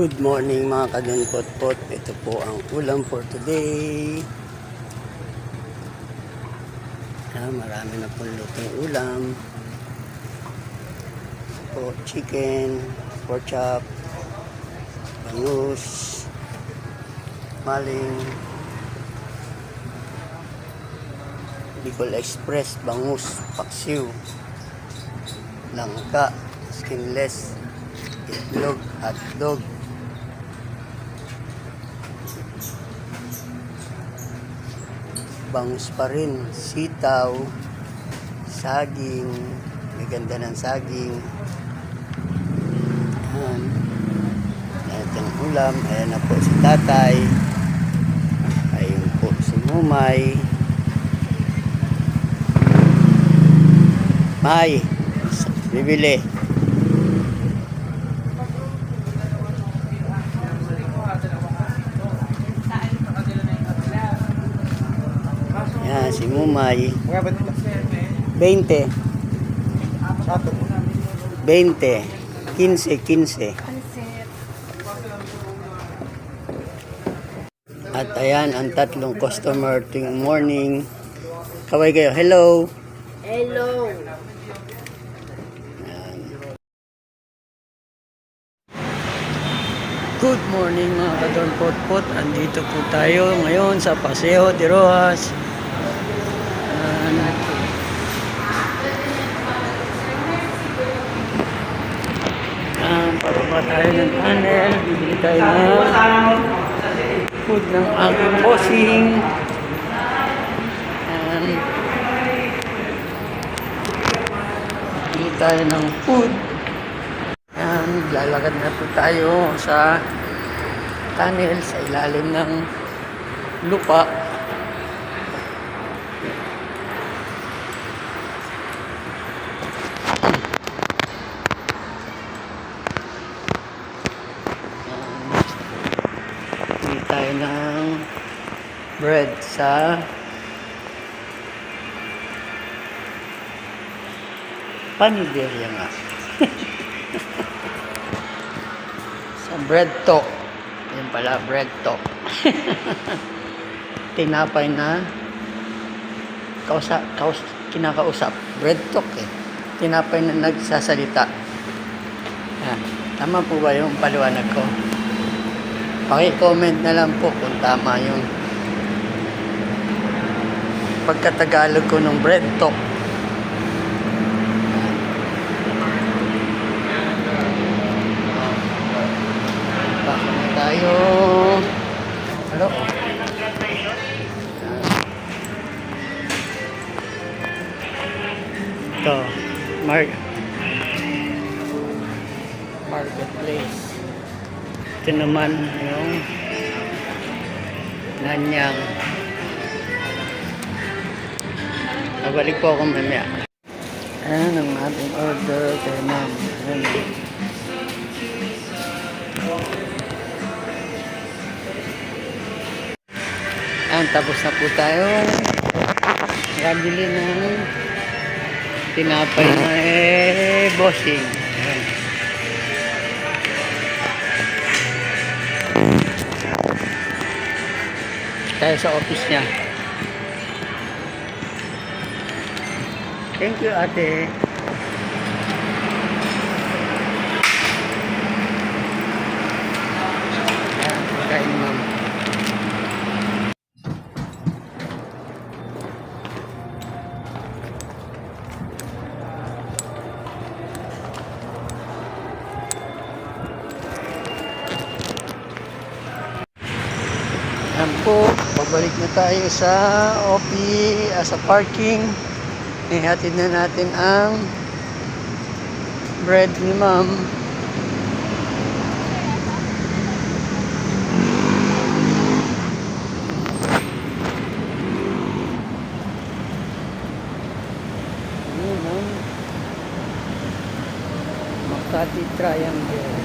Good morning mga kadunpot-pot. Ito po ang ulam for today. Marami na po lutong ulam. Po, chicken, pork chop, bangus, maling, Bicol Express, bangus, paksiw, langka, skinless, itlog, hotdog, bangus pa rin, sitaw, saging, may ganda ng saging. Ayan. Itong ulam, ayan na po si tatay, ayun po si Mumay, May, bibili. Yan, si Mumay. 20. 20. 15. At ayan, ang tatlong customer tuwing morning. Kaway kayo. Hello. Hello. Good morning mga kadonpot-pot. Andito po tayo ngayon sa Paseo de Rojas. Pababa tayo ng tunnel. Bibili tayo ng food ng aking bossing. Bibili tayo ng food. Lalakad na po tayo sa tunnel sa ilalim ng lupa. Bili tayo ng bread sa paniderya nga. Bread talk. Yan pala, bread talk. Tinapay na kinakausap. Bread talk eh. Tinapay na nagsasalita. Yan. Tama po ba yung paliwanag ko? Paki-comment na lang po kung tama yung pagkatagalog ko ng bread talk. Tayo. Hello. Ito, marketplace. Ito naman yung Nanyang. Nabalik po ako mamaya. Ayan ang ating order kay ma'am. Tapos na po tayo nakabili ng tinapay na bossing. Tayo sa office niya. Thank you, ate. Kain, ma'am. Yan po, pabalik na tayo sa sa parking. Ihatid na natin ang bread ni ma'am. Makati Triangle.